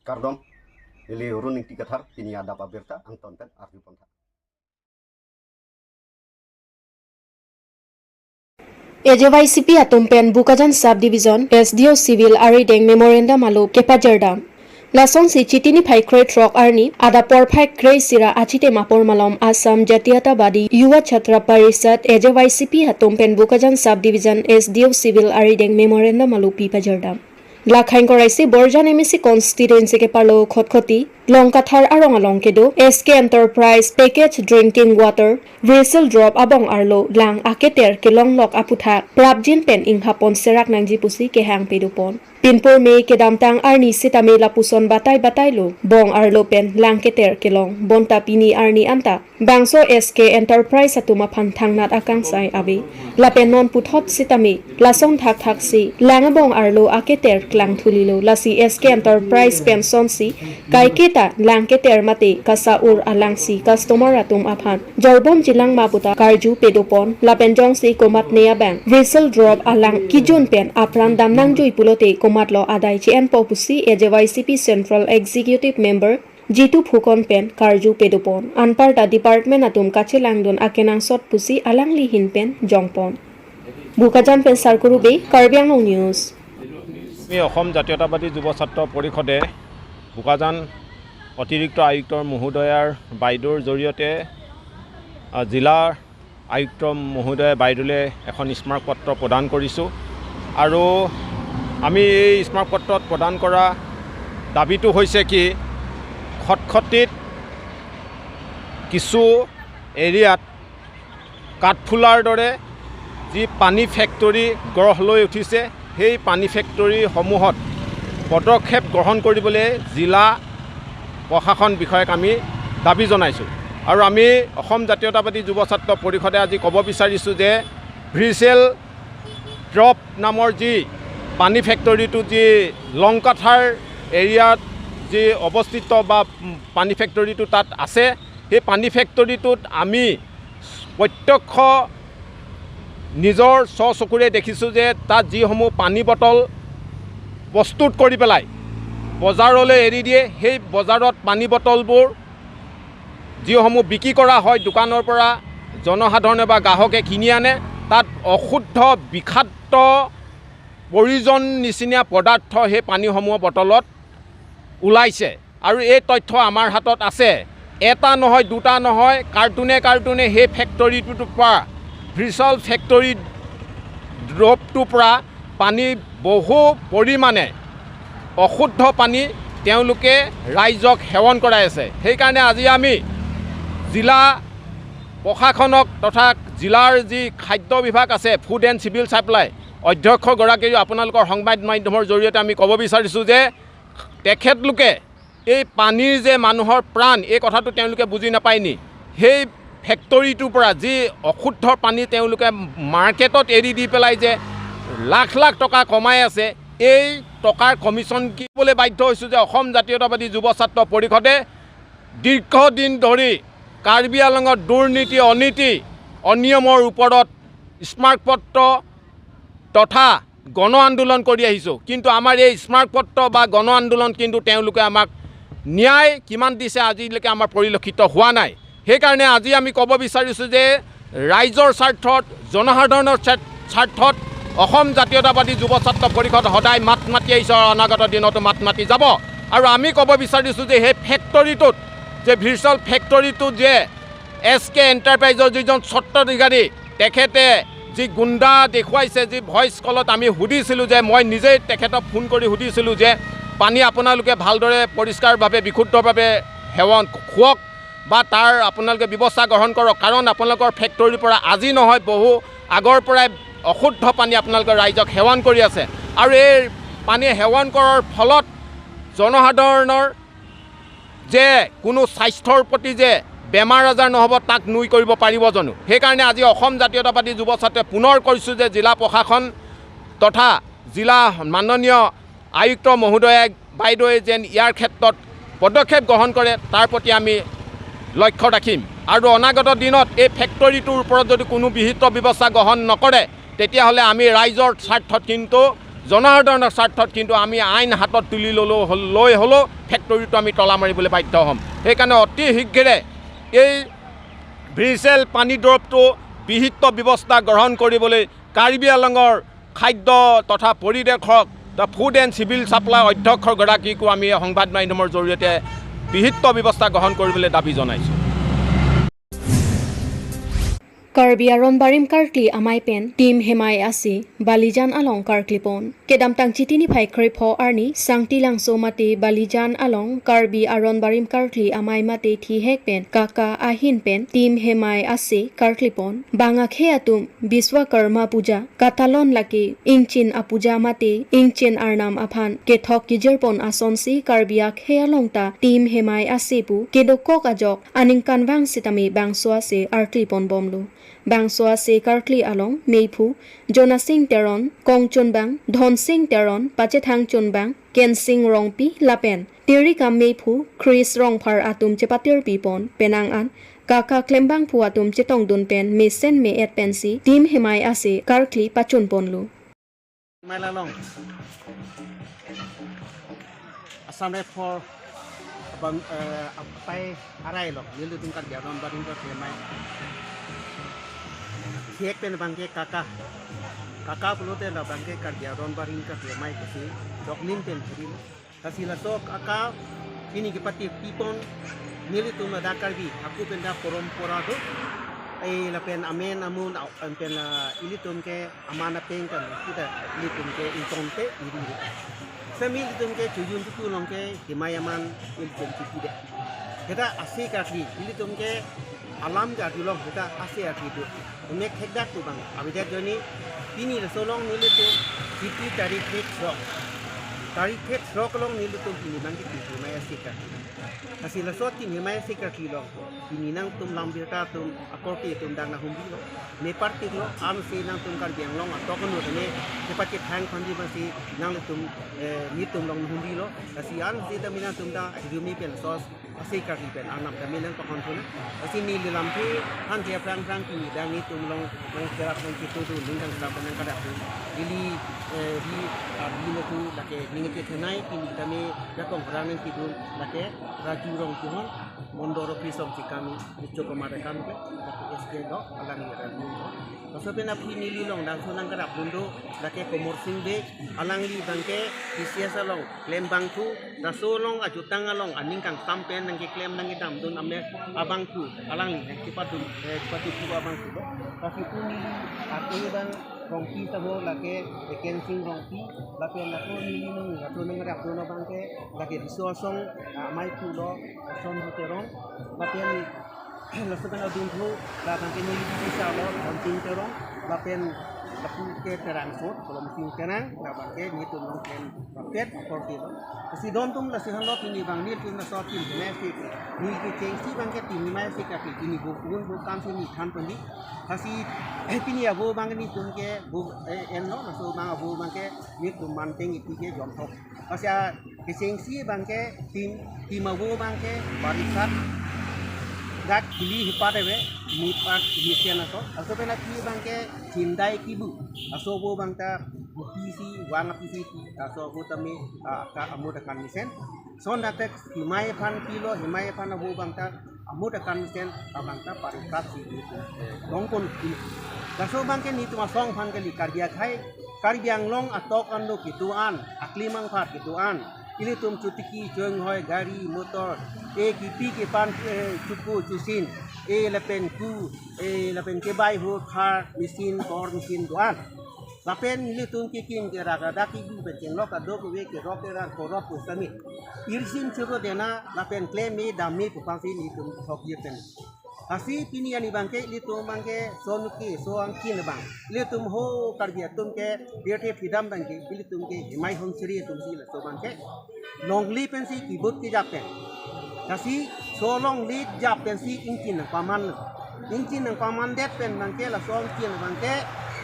Kardom, ili runing tikathar, tini ada pabirta, angton pen arti ponta. AJYCP Atumpen Bukajan Subdivision SDO Civil Arideng Memorandum Malu Kepajerdam Lason si Chitini Pai Crate Rock Arni Ada Porpai Kray Sira Achite Mapor Malom Assam Jatiyatawadi Yuwa Chhatra Parishad AJYCP Atumpen Bukajan Subdivision SDO Civil Arideng Memorandum Malu Pipajerdam Lakhain Koraisi Borjan Emisi Constituency ke Parlo Khotkhoti Longkathar Arong Along Kedo SK Enterprise Package Drinking Water Vessel Drop Abong Arlo Lang Aketer ke Longlok Aputha Prabjin Pen Inghapon Serak Nangji Pusi ke Hang Pedupon Pinpur me ke damtang arni sitame lapuson batay lo bong arlo pen langketer kelong bonta pini arni anta bangso SK Enterprise atuma phantang nat akang sai abi lapen non puthot sitame lasong thak si langabong arlo aketer klang thulilo lasi SK Enterprise pension si kaiketa langketer mate kasa ur alangsi customer atum aphan jorbom jilang mabuta karju pedopon lapen jong si komat neya bank vessel drop alang kijun pen apran damnang jui pulote Matlo Adai Chien Popusi AJYCP Central Executive Member Jitu Phukon Pen Karju Pedupon Anparta Department Atum Kache Langdon Akenang Sot Pusi Alangli Hin Pen Jongpon Bukajan Pen Sarkurube Karbi Anglong News আমি অসম জাতীয়তাবাদী যুৱ ছাত্ৰ পৰিষদে বুকাজান অতিৰিক্ত আয়ুক্তৰ মহোদয়াৰ বাইদেউৰ জৰিয়তে জিলা আয়ুক্ত মহোদয় বাইদেউলে এখন স্মাৰক পত্ৰ প্ৰদান কৰিছোঁ আৰু আমি এই স্মাৰক পত্ৰত প্ৰদান কৰা দাবীটো হৈছে কি খটখটিত কিছু এৰিয়াত কাঠফুলাৰ দৰে যি পানী ফেক্টৰী গঢ় লৈ উঠিছে সেই পানী ফেক্টৰীসমূহত পদক্ষেপ গ্ৰহণ কৰিবলৈ জিলা প্ৰশাসন বিষয়াক আমি দাবী জনাইছোঁ আৰু আমি অসম জাতীয়তাবাদী যুৱ ছাত্ৰ পৰিষদে আজি ক'ব বিচাৰিছোঁ যে ভেছেল ড্ৰপ নামৰ যি পানী ফেক্টৰীটো যি লংকাথাৰ এৰিয়াত যি অৱস্থিত বা পানী ফেক্টৰীটো তাত আছে সেই পানী ফেক্টৰীটোত আমি প্ৰত্যক্ষ নিজৰ চকুৰে দেখিছোঁ যে তাত যিসমূহ পানী বটল প্ৰস্তুত কৰি পেলাই বজাৰলৈ এৰি দিয়ে সেই বজাৰত পানী বটলবোৰ যিসমূহ বিক্ৰী কৰা হয় দোকানৰ পৰা জনসাধাৰণে বা গ্ৰাহকে কিনি আনে তাত অশুদ্ধ বিষাক্ত প্ৰয়োজন নিচিনা পদাৰ্থ সেই পানীসমূহৰ বটলত ওলাইছে আৰু এই তথ্য আমাৰ হাতত আছে এটা নহয় দুটা নহয় কাৰ্টুনে সেই ফেক্টৰীটোৰ পৰা ভেছেল ফেক্টৰী ড্ৰপটোৰ পৰা পানী বহু পৰিমাণে অশুদ্ধ পানী তেওঁলোকে ৰাইজক সেৱন কৰাই আছে সেইকাৰণে আজি আমি জিলা প্ৰশাসনক তথা জিলাৰ যি খাদ্য বিভাগ আছে ফুড এণ্ড চিভিল ছাপ্লাই অধ্যক্ষগৰাকীও আপোনালোকৰ সংবাদ মাধ্যমৰ জৰিয়তে আমি ক'ব বিচাৰিছোঁ যে তেখেতলোকে এই পানীৰ যে মানুহৰ প্ৰাণ এই কথাটো তেওঁলোকে বুজি নাপায় নি সেই ফেক্টৰীটোৰ পৰা যি অশুদ্ধ পানী তেওঁলোকে মাৰ্কেটত এৰি দি পেলাই যে লাখ লাখ টকা কমাই আছে এই টকাৰ কমিশ্যন কিবলৈ বাধ্য হৈছোঁ যে অসম জাতীয়তাবাদী যুৱ ছাত্ৰ পৰিষদে দীৰ্ঘদিন ধৰি কাৰ্বি আংলঙৰ দুৰ্নীতি অনীতি অনিয়মৰ ওপৰত স্মাৰক পত্ৰ তথা গণ আন্দোলন কৰি আহিছোঁ কিন্তু আমাৰ এই স্মাৰক পত্ৰ বা গণ আন্দোলন কিন্তু তেওঁলোকে আমাক ন্যায় কিমান দিছে আজিলৈকে আমাৰ পৰিলক্ষিত হোৱা নাই সেইকাৰণে আজি আমি ক'ব বিচাৰিছোঁ যে ৰাইজৰ স্বাৰ্থত জনসাধাৰণৰ স্বাৰ্থত অসম জাতীয়তাবাদী যুৱ ছাত্ৰ পৰিষদ সদায় মাত মাতি আহিছে অনাগত দিনতো মাত মাতি যাব আৰু আমি ক'ব বিচাৰিছোঁ যে সেই ফেক্টৰীটোত যে ভেছেল ফেক্টৰীটোত যে SK এণ্টাৰপ্ৰাইজৰ যিজন স্বত্বাধিকাৰী তেখেতে যি গুণ্ডা দেখুৱাইছে যি ভইচ কলত আমি সুধিছিলোঁ যে মই নিজেই তেখেতক ফোন কৰি সুধিছিলোঁ যে পানী আপোনালোকে ভালদৰে পৰিষ্কাৰভাৱে বিশুদ্ধভাৱে সেৱন খুৱাওক বা তাৰ আপোনালোকে ব্যৱস্থা গ্ৰহণ কৰক কাৰণ আপোনালোকৰ ফেক্টৰীৰ পৰা আজি নহয় বহু আগৰ পৰাই অশুদ্ধ পানী আপোনালোকে ৰাইজক সেৱন কৰি আছে আৰু এই পানী সেৱন কৰাৰ ফলত জনসাধাৰণৰ যে কোনো স্বাস্থ্যৰ প্ৰতি যে বেমাৰ আজাৰ নহ'ব তাক নুই কৰিব পাৰিব জানো সেইকাৰণে আজি অসম জাতীয়তাবাদী যুৱ ছাত্ৰে পুনৰ কৈছোঁ যে জিলা প্ৰশাসন তথা জিলা মাননীয় আয়ুক্ত মহোদয় বাইদেৱে যেন ইয়াৰ ক্ষেত্ৰত পদক্ষেপ গ্ৰহণ কৰে তাৰ প্ৰতি আমি লক্ষ্য ৰাখিম আৰু অনাগত দিনত এই ফেক্টৰীটোৰ ওপৰত যদি কোনো বিহিত ব্যৱস্থা গ্ৰহণ নকৰে তেতিয়াহ'লে আমি ৰাইজৰ স্বাৰ্থত কিন্তু জনসাধাৰণৰ স্বাৰ্থত কিন্তু আমি আইন হাতত তুলি লৈ হ'লেও ফেক্টৰীটো আমি তলা মাৰিবলৈ বাধ্য হ'ম। সেইকাৰণে অতি শীঘ্ৰে এই ব্ৰিজেল পানী দৰৱটো বিহিত ব্যৱস্থা গ্ৰহণ কৰিবলৈ কাৰ্বি আংলঙৰ খাদ্য তথা পৰিৱেশক the food and civil supply অধ্যক্ষগৰাকীকো আমি সংবাদ মাধ্যমৰ জৰিয়তে বিহিত ব্যৱস্থা গ্ৰহণ কৰিবলৈ দাবী জনাইছোঁ। Karbi Anglong Karkli Amai Pen Team Hemai Asi Balijan Along Karklipon Kedam Tang Chitini Phai Kripho Arni Sangti Langso Mate Balijan Along Karbi Anglong Karkli Amai Mate Thi Hek Pen Kaka Ahin Pen Team Hemai Asi Karklipon Banga Kheatum Biswakarma Puja Katalon Laki Ingchin Apuja Mate Ingchin Arnam Aphan Kethok Kijerpon Asonsi Karbia Khealongta Team Hemai Asipu Kedokok Ajok Aning Kanwang Sitami Bangswa Se Arklipon Bomlu Bangswa se Karkli Along Meipu Jona Singh Teron Kong Chun Bang Dhon Singh Teron Pachethang Chun Bang Ken Singh Rongpi Lapen Terika Meipu Chris Rongphar Atum Chepatir Pipon Penang An Kaka Klembang Pu Atum Chetong Dun Pen Mesen Me Et Pensi Team Hemai Ase Karkli Pachun Ponlu Malalong Assam for Pai Arai Lok Nilu Tingkat Yadon Badin Hemai Hek pen bangke kakak pelote la bangke kerja ron baring kerja mai kasi doknin pen hari kasi la so kakak ini kepati pipon nili tu ma dakar bi aku pen da porom porado la pen amen amun pen la ili tum ke amana pen kan kita ili tum ke intonte iri semi ili tum ke chujun tu long ke himayaman ili tum de kita asik kaki ili tum ke alam ga dulong kita asik kaki tu unek hekdak tu bang abis joni pini solong nilu tu citi tarik hek rock long nilu tu pini bang kita maya sikar kasi lasot ini maya sikar kilong pini nang tum lambir ta tum akorti tum dang na humbi lo ne parti lo am se nang tum Karbi Anglong atau kan lo ne cepat hang pandi masih nang tum ni tum long humbi lo kasi an se ta mina tum da jumi pen sos asik kaki pen anam kami nang pakon pun kasi ni dalam tu han dia perang pini dang ni tum long kerap nang kita tu lingkang kerap nang kada tu ili di ni tu lake ninget kenai pini kami jakong perang nang kita lake raju rong tuhon mondoro pisong si kami dicoba madakan ke SK do alang ni raju pasal pena pini lilong dan sunang kerap bundo lake komor singbe alang li bangke disiasa long lembang tu rasolong ajutang along aningkang sampen nang klaim nang idam dun ame abang tu alang li cepat tu abang tu kasi puni aku bang rongpi sabo lake kensing rongpi lake nako nilinu atau nang rap dono bangke lake disosong mai tu lo son terong lake ni lasakan adun tu la bangke ni bisa lo konting terong lake lapu ke terang sot kalau mesti terang la bangke ni tu long ken paket porti lo kasi don tum la sihan lo pini bang ni tu na so tin domestic ni ke cengsi bangke tin mai se ka ini bu kam sini kan pendi kasi pini abu bang ni tum ke bu en lo so bang abu bang ke ni tum manteng itu ke jom tok kasi ke cengsi bangke tim abu bang ke barikat dak bili hipade we ni part hisian aso aso pena ki bangke cindai kibu aso bo bangta pisi wang pisi aso bo tami ka amuda kan misen son datek himai pan kilo himai pan bo bangta amuda kan misen bangta parikat si dongkon aso bangke ni tuma song pan kali karja khai Karbi Anglong atok ando kituan aklimang phat kituan ili tum cutiki jeng hoi gari motor kipi ke pan cuku cusin lapen ku lapen ke bai ho car mesin kor mesin duan lapen ili tum kiking ke raga daki bu beteng lok adok we ke rokeran korop usami irsin churo dena lapen claim me dami pupangsi ni tum thok yeten asi pini ani bangke ili tum bangke sonuki so angkin bang ili tum ho Karbi tum ke biate pidam bangke ili tum ke himai hom sri tum si la so bangke longli pensi kibut ki japen kasi so longli japen si ingkin nang paman det pen bangke la so angkin bangke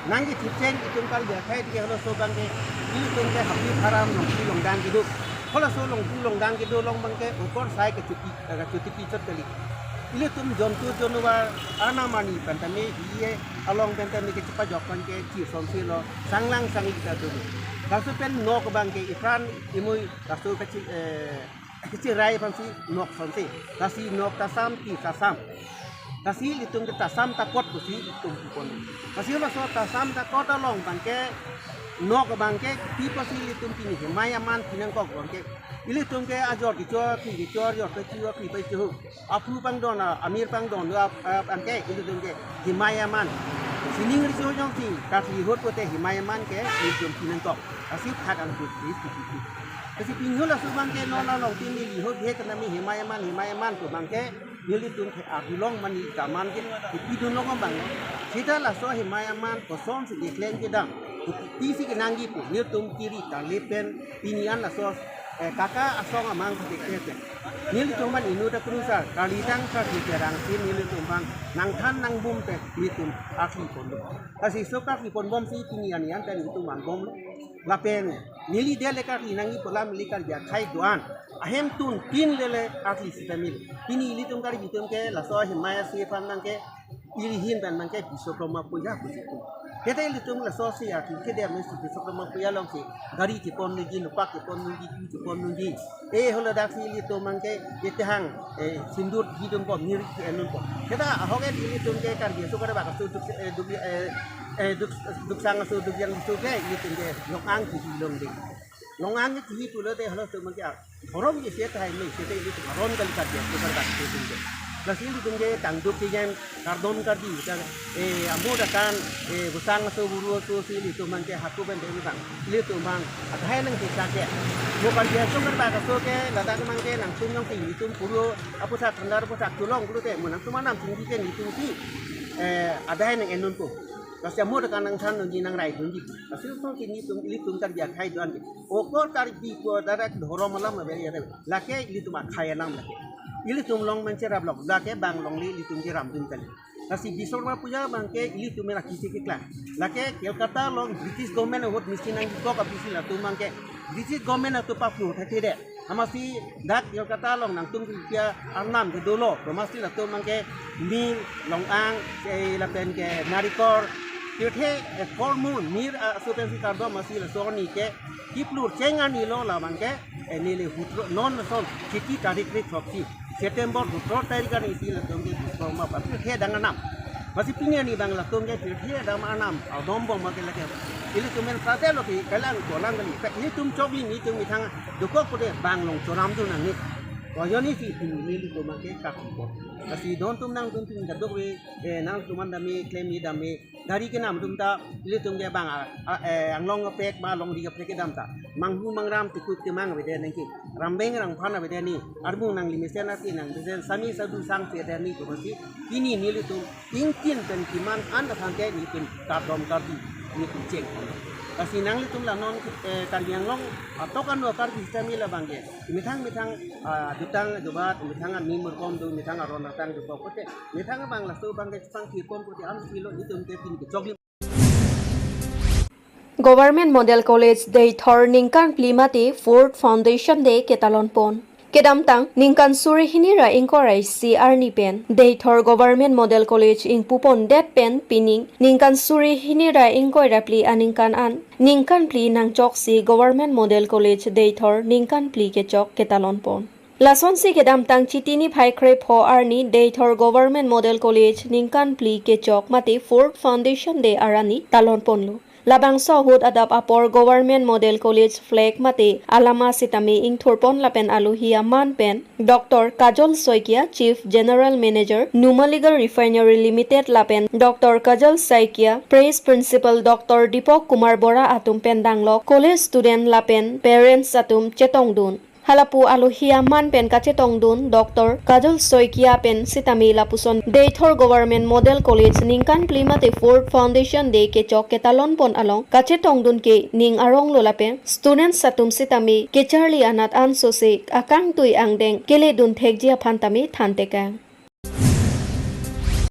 nangi tipsen itum Karbi khai di halo so bangke ili tum ke hapi haram nang ki long dang kidu hola so long dang kidu long bangke ukor sai ke cuti picot kali ili tum jontu januar anamani pentame iye along pentame ke cepat jokon ke ci somsi lo sanglang sangi kita dulu kasu pen nok bangke ikran imui kasu kecil rai pangsi nok sonsi kasi nok tasam ti tasam kasi litung ke tasam takot kusi litung pun kasi lo so tasam takot along bangke nok bangke ti pasi litung pini mayaman pinang kok bangke litung ke ajor dicor jor ke ciwa ki pai cihu apu pang don amir pang don bangke litung ke himayaman sining riso jong si kasi hot pote himayaman ke litung pinang kok kasi thak ang kusi kasi pinghul la subangke nona long tini li hot he kana mi himayaman ko bangke nili tung ke agulong mani kaman ke pidun long bang sita la so himayaman ko som si deklen ke dang tisi ke nanggi pu nil tung kiri ta lepen pinian la so kakak asong amang ke deklen nili tung man inu da krusa kali tang sa ki jarang sin nili tung bang nang than nang bum te nili tung akhi pon kasi so ka ki pon bom si pinian yan tan itu man bom lapen nili dele ka nangi polam likar ja khai duan ahem tun tin lele akli sitamil pini ili tum kari bitum ke la so himaya si pan nang ke ili hin ban nang ke bisokroma puja pusitu kete ili tum la so si akli ke de mes bisokroma puja long si gari ki pon ni jin pak ki pon ni ji pon ni ji hola dak si ili tum mang ke yete hang sindur hidung ko mir ki enun ko keta ahoge ili tum ke kar bi so kare ba ka su duk sang su duk yang su ke ili tum ke long ang ki long de long ang ki tu le de hola tum mang ke horom ye se tai me se te ili tum horon kali ka dia so kare ba ka tum ke Lasi itu tunggu tangdup kian kardon kardi, amu dakan busang so buru so si itu mangke hatu ben demi bang, itu bang, ada hal yang kita ke, bukan dia so kan baga so ke, lada mangke nang sunyong ti itu buru, apa sak kendar apa sak tulong buru te, menang cuma nang tinggi ke itu si, ada hal yang enun tu. Kasi amu dakan nang san nungi nang rai nungi, kasi so kini itu kan dia khai doan, okor tarik di ko darat horom malam beri ada, laki itu mak khai nam laki. Ili tum long mencerap long, laki bang long li ili tum jeram tum kali. Kasi bisor ma puja bangke ili tum merah kisi kikla. Laki kel kata long British government hot mesti nang kok apisi la tum bangke British government atau papu thati de. Hamasi dak kel kata long nang tum kia arnam ke dolo, mesti la tum bangke mil long ang la pen ke narikor Kirte formun mir asupensi kardo masih la soni ke kiplur cengan ni lo la bangke nile hutro non son kiki tarik rik foksi September hutro tarik kan isi la tumge disoma tapi he danganam masih punya ni bang la tumge he danganam au dombo makin lagi ini tumen prate lo ki kalang kolang kali ini tum cobi ni tum mitang dukok pode bang long coram tu nang ni Wajoni si ini tu makin kakak kasi don tum nang tum tum jadok we nang tuman dami claim ni dami dari ke nam tum ta ili tum ge bang anglong pek ma long di pek dam ta manghu mangram tikut ke mang we de nang ki rambeng rang phana we de ni armu nang limesen ati nang de sami sadu sang pe de ni to basi ini ni li tum tingkin pen kiman an ta than ke ni pen ka dom ka di ni tum ceng kasi nang li tum la non Karbi Anglong atau kan dua Karbi kami la bangge mitang dutang jobat mitang ni merkom do mitang aron datang do pote mitang bang la so bangge sang ki kon pote am kilo itu ke pin ke jogli Government Model College Day Thor Ningkan Plimati Ford Foundation Day Ketalon Pon Kedam tang Ningkan Suri Hinira Inkorai si Arni Pen Day Thor Government Model College ing Pupon Det Pen Pining Ningkan Suri Hinira Inkoi Rapli Aningkan An Ningkan Pli Nang Chok si Government Model College Day Thor Ningkan Pli Ke Chok Ketalon Pon Lason si kedam tang chitini phai kre pho arni Day Thor Government Model College Ningkan Pli Ke Chok Mati Ford Foundation Day Arani Talon Ponlu Labang sohut adap apor Government Model College flag mate alama sitami ing thorpon lapen aluhia man pen Dr. Kajol Soikia Chief General Manager Numaligar Refinery Limited lapen Dr. Kajol Soikia Praise Principal Dr. Deepak Kumar Bora atum pen danglo college student lapen parents atum chetong dun Halapu aluhia man pen kachetong dun Dr. Kajol Soikia pen sitami lapuson Day Thor Government Model College Ningkan Plimate Ford Foundation Day ke chok ketalon pon along kachetong dun ke ning arong lolapen students satum sitami ke charli anat ansose akang tui angdeng kele dun thekjia phantami thanteka